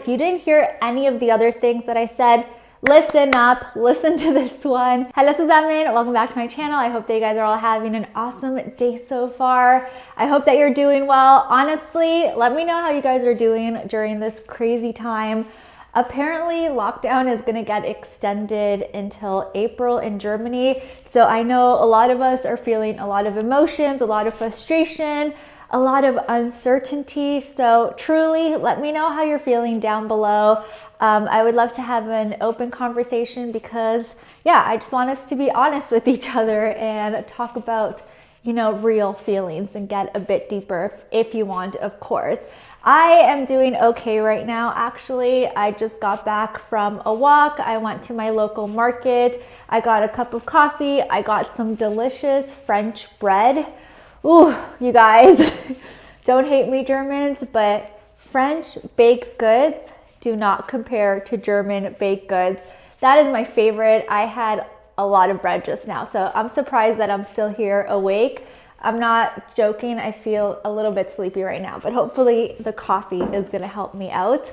If you didn't hear any of the other things that I said, listen up, listen to this one. Hello zusammen, welcome back to my channel. I hope that you guys are all having an awesome day so far. I hope that you're doing well. Honestly, let me know how you guys are doing during this crazy time. Apparently, lockdown is gonna get extended until April in Germany. So I know a lot of us are feeling a lot of emotions, a lot of frustration, a lot of uncertainty. So truly, let me know how you're feeling down below. I would love to have an open conversation because, yeah, I just want us to be honest with each other and talk about, real feelings and get a bit deeper if you want, of course. I am doing okay right now. Actually, I just got back from a walk. I went to my local market. I got a cup of coffee. I got some delicious French bread. Ooh, you guys, don't hate me Germans, but French baked goods do not compare to German baked goods. That is my favorite. I had a lot of bread just now, so I'm surprised that I'm still here awake. I'm not joking, I feel a little bit sleepy right now, but hopefully the coffee is gonna help me out.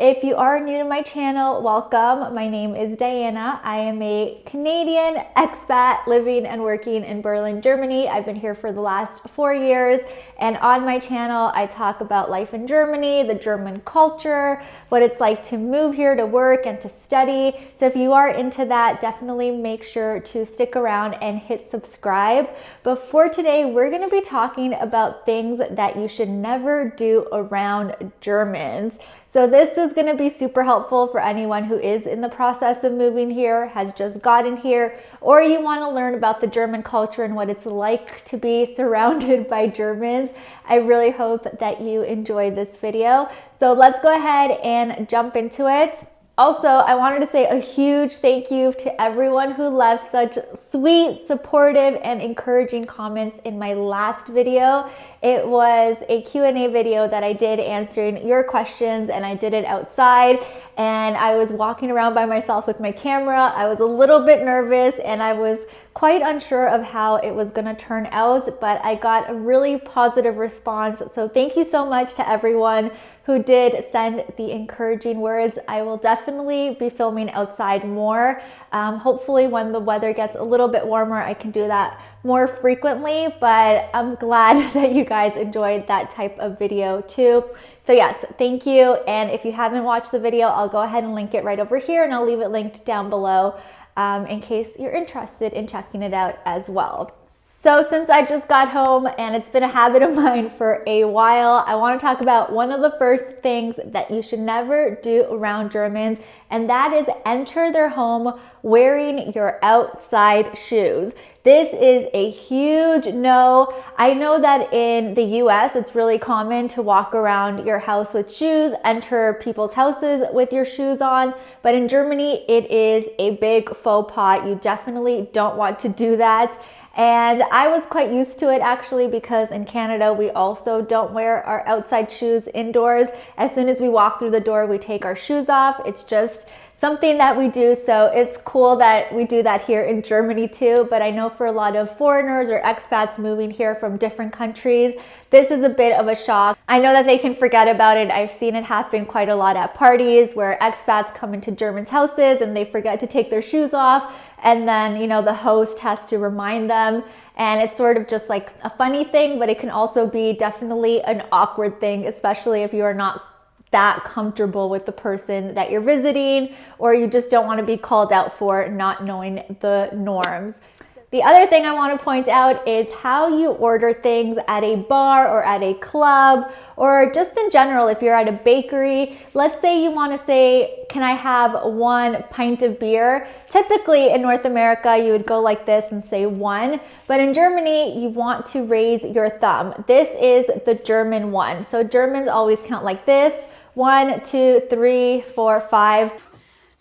If you are new to my channel, welcome. My name is Diana. I am a Canadian expat living and working in Berlin, Germany. I've been here for the last 4 years, and on my channel, I talk about life in Germany, the German culture, what it's like to move here to work and to study. So if you are into that, definitely make sure to stick around and hit subscribe. But for today, we're gonna be talking about things that you should never do around Germans. So this is going to be super helpful for anyone who is in the process of moving here, has just gotten here, or you want to learn about the German culture and what it's like to be surrounded by Germans. I really hope that you enjoyed this video. So let's go ahead and jump into it. Also, I wanted to say a huge thank you to everyone who left such sweet, supportive, and encouraging comments in my last video. It was a Q&A video that I did answering your questions, and I did it outside, and I was walking around by myself with my camera. I was a little bit nervous, and I was quite unsure of how it was gonna turn out, but I got a really positive response. So thank you so much to everyone who did send the encouraging words. I will definitely be filming outside more. Hopefully when the weather gets a little bit warmer, I can do that more frequently, but I'm glad that you guys enjoyed that type of video too. So yes, thank you. And if you haven't watched the video, I'll go ahead and link it right over here, and I'll leave it linked down below in case you're interested in checking it out as well. So since I just got home and it's been a habit of mine for a while, I want to talk about one of the first things that you should never do around Germans, and that is enter their home wearing your outside shoes. This is a huge no. I know that in the US, it's really common to walk around your house with shoes, enter people's houses with your shoes on, but in Germany, it is a big faux pas. You definitely don't want to do that. And I was quite used to it actually, because in Canada, we also don't wear our outside shoes indoors. As soon as we walk through the door, we take our shoes off. It's just something that we do. So it's cool that we do that here in Germany too. But I know for a lot of foreigners or expats moving here from different countries, this is a bit of a shock. I know that they can forget about it. I've seen it happen quite a lot at parties where expats come into Germans' houses and they forget to take their shoes off. And then, the host has to remind them. And it's sort of just like a funny thing, but it can also be definitely an awkward thing, especially if you are not that comfortable with the person that you're visiting, or you just don't want to be called out for not knowing the norms. The other thing I want to point out is how you order things at a bar or at a club, or just in general, if you're at a bakery. Let's say you want to say, can I have 1 pint of beer? Typically in North America, you would go like this and say 1, but in Germany, you want to raise your thumb. This is the German 1. So Germans always count like this: 1, 2, 3, 4, 5.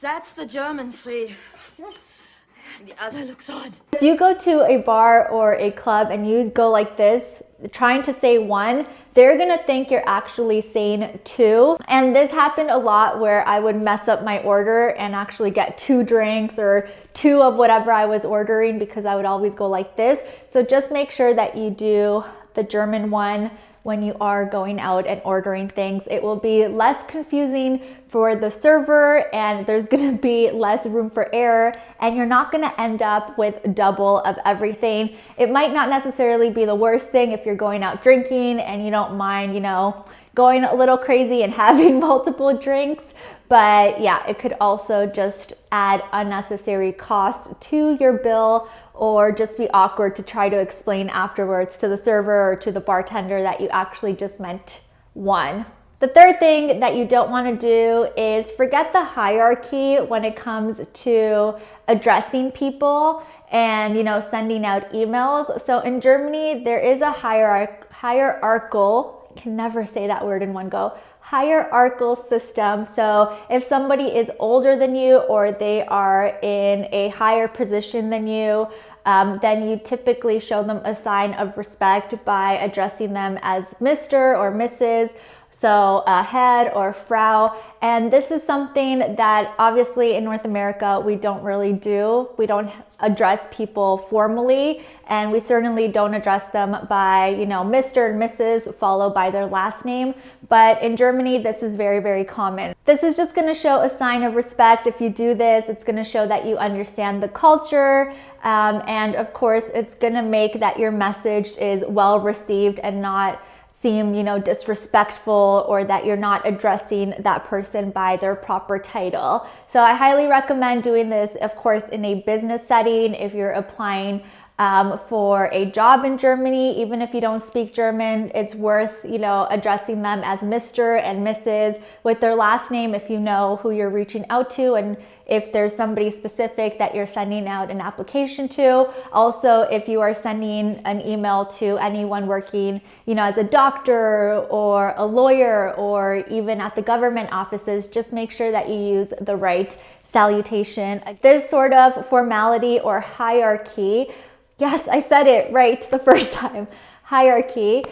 That's the German 3. The other looks odd. If you go to a bar or a club and you go like this, trying to say 1, they're gonna think you're actually saying 2. And this happened a lot where I would mess up my order and actually get 2 drinks or 2 of whatever I was ordering, because I would always go like this. So just make sure that you do the German 1 when you are going out and ordering things. It will be less confusing for the server, and there's gonna be less room for error, and you're not gonna end up with double of everything. It might not necessarily be the worst thing if you're going out drinking and you don't mind, you know, going a little crazy and having multiple drinks. But yeah, it could also just add unnecessary cost to your bill, or just be awkward to try to explain afterwards to the server or to the bartender that you actually just meant one. The third thing that you don't want to do is forget the hierarchy when it comes to addressing people and, you know, sending out emails. So in Germany, there is a hierarchical, I can never say that word in one go, hierarchical system. So if somebody is older than you, or they are in a higher position than you, then you typically show them a sign of respect by addressing them as Mr. or Mrs., so head or Frau. And this is something that obviously in North America we don't really do. We don't address people formally, and we certainly don't address them by, you know, Mr. and Mrs. followed by their last name. But in Germany, this is very, very common. This is just gonna show a sign of respect. If you do this, it's gonna show that you understand the culture, and of course, it's gonna make that your message is well received and not seem, you know, disrespectful, or that you're not addressing that person by their proper title. So I highly recommend doing this, of course, in a business setting. If you're applying for a job in Germany, even if you don't speak German, it's worth, you know, addressing them as Mr. and Mrs. with their last name if you know who you're reaching out to, and if there's somebody specific that you're sending out an application to. Also, if you are sending an email to anyone working, you know, as a doctor or a lawyer, or even at the government offices, just make sure that you use the right salutation. This sort of formality or hierarchy, yes, I said it right the first time, hierarchy,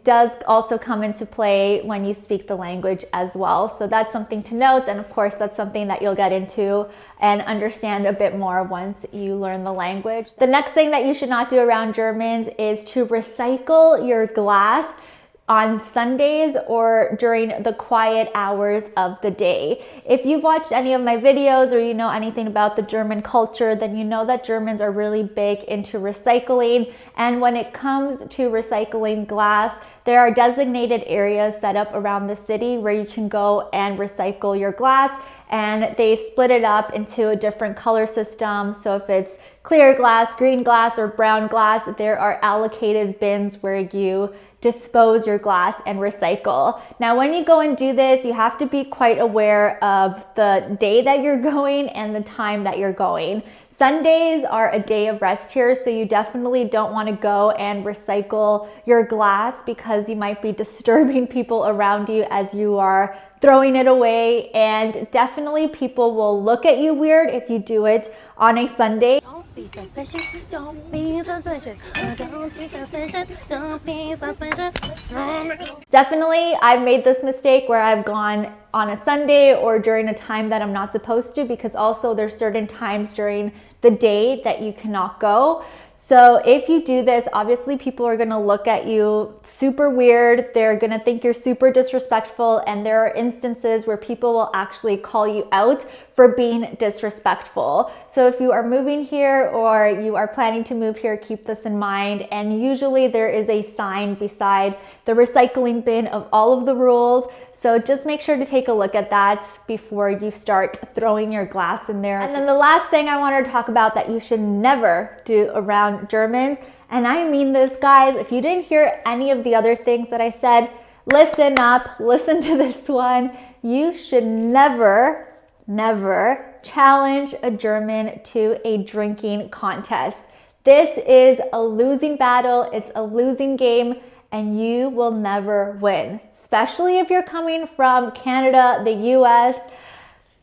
does also come into play when you speak the language as well. So that's something to note. And of course, that's something that you'll get into and understand a bit more once you learn the language. The next thing that you should not do around Germans is to recycle your glass on Sundays or during the quiet hours of the day. If you've watched any of my videos, or you know anything about the German culture, then you know that Germans are really big into recycling. And when it comes to recycling glass, there are designated areas set up around the city where you can go and recycle your glass, and they split it up into a different color system. So if it's clear glass, green glass, or brown glass, there are allocated bins where you dispose your glass and recycle. Now, when you go and do this, you have to be quite aware of the day that you're going and the time that you're going. Sundays are a day of rest here, so you definitely don't want to go and recycle your glass, because you might be disturbing people around you as you are throwing it away, and definitely people will look at you weird if you do it on a Sunday. Don't be suspicious, don't be suspicious, don't be suspicious, don't be suspicious. Definitely, I've made this mistake where I've gone on a Sunday or during a time that I'm not supposed to, because also there's certain times during the day that you cannot go. So if you do this, obviously people are gonna look at you super weird. They're gonna think you're super disrespectful, and there are instances where people will actually call you out for being disrespectful. So if you are moving here or you are planning to move here, keep this in mind. And usually there is a sign beside the recycling bin of all of the rules. So just make sure to take a look at that before you start throwing your glass in there. And then the last thing I wanted to talk about that you should never do around Germans, and I mean this, guys, if you didn't hear any of the other things that I said, listen up, listen to this one. You should never challenge a German to a drinking contest. This is a losing battle, it's a losing game, and you will never win, especially if you're coming from Canada, the US.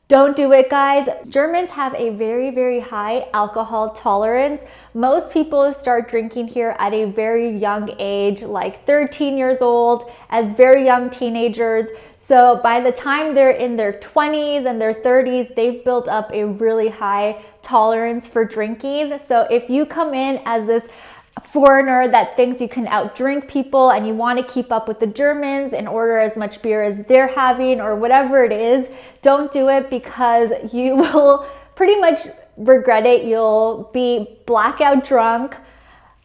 Don't do it, guys. Germans have a very, very high alcohol tolerance. Most people start drinking here at a very young age, like 13 years old, as very young teenagers. So by the time they're in their 20s and their 30s, they've built up a really high tolerance for drinking. So if you come in as this foreigner that thinks you can outdrink people and you want to keep up with the Germans and order as much beer as they're having or whatever it is, don't do it, because you will pretty much regret it. You'll be blackout drunk.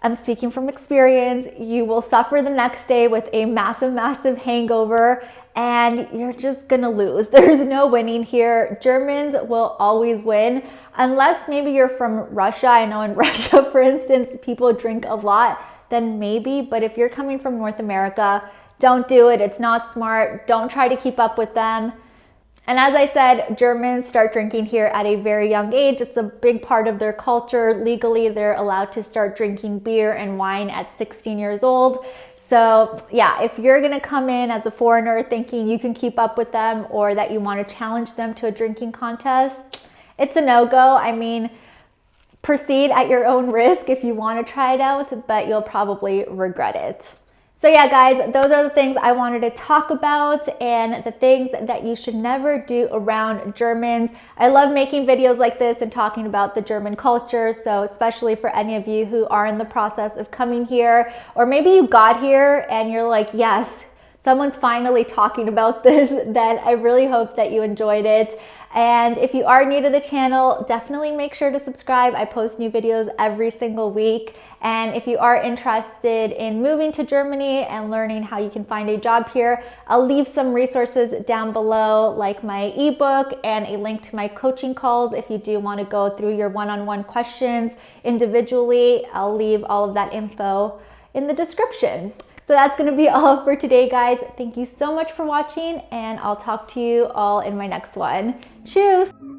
I'm speaking from experience. You will suffer the next day with a massive, massive hangover, and you're just gonna lose. There's no winning here. Germans will always win, unless maybe you're from Russia. I know in Russia, for instance, people drink a lot, then maybe, but if you're coming from North America, don't do it. It's not smart. Don't try to keep up with them. And as I said, Germans start drinking here at a very young age. It's a big part of their culture. Legally, they're allowed to start drinking beer and wine at 16 years old. So yeah, if you're gonna come in as a foreigner thinking you can keep up with them or that you wanna challenge them to a drinking contest, it's a no-go. I mean, proceed at your own risk if you wanna try it out, but you'll probably regret it. So yeah, guys, those are the things I wanted to talk about and the things that you should never do around Germans. I love making videos like this and talking about the German culture. So especially for any of you who are in the process of coming here, or maybe you got here and you're like, yes, someone's finally talking about this, then I really hope that you enjoyed it. And if you are new to the channel, definitely make sure to subscribe. I post new videos every single week. And if you are interested in moving to Germany and learning how you can find a job here, I'll leave some resources down below, like my ebook and a link to my coaching calls. If you do want to go through your one-on-one questions individually, I'll leave all of that info in the description. So that's going to be all for today, guys. Thank you so much for watching, and I'll talk to you all in my next one. Cheers!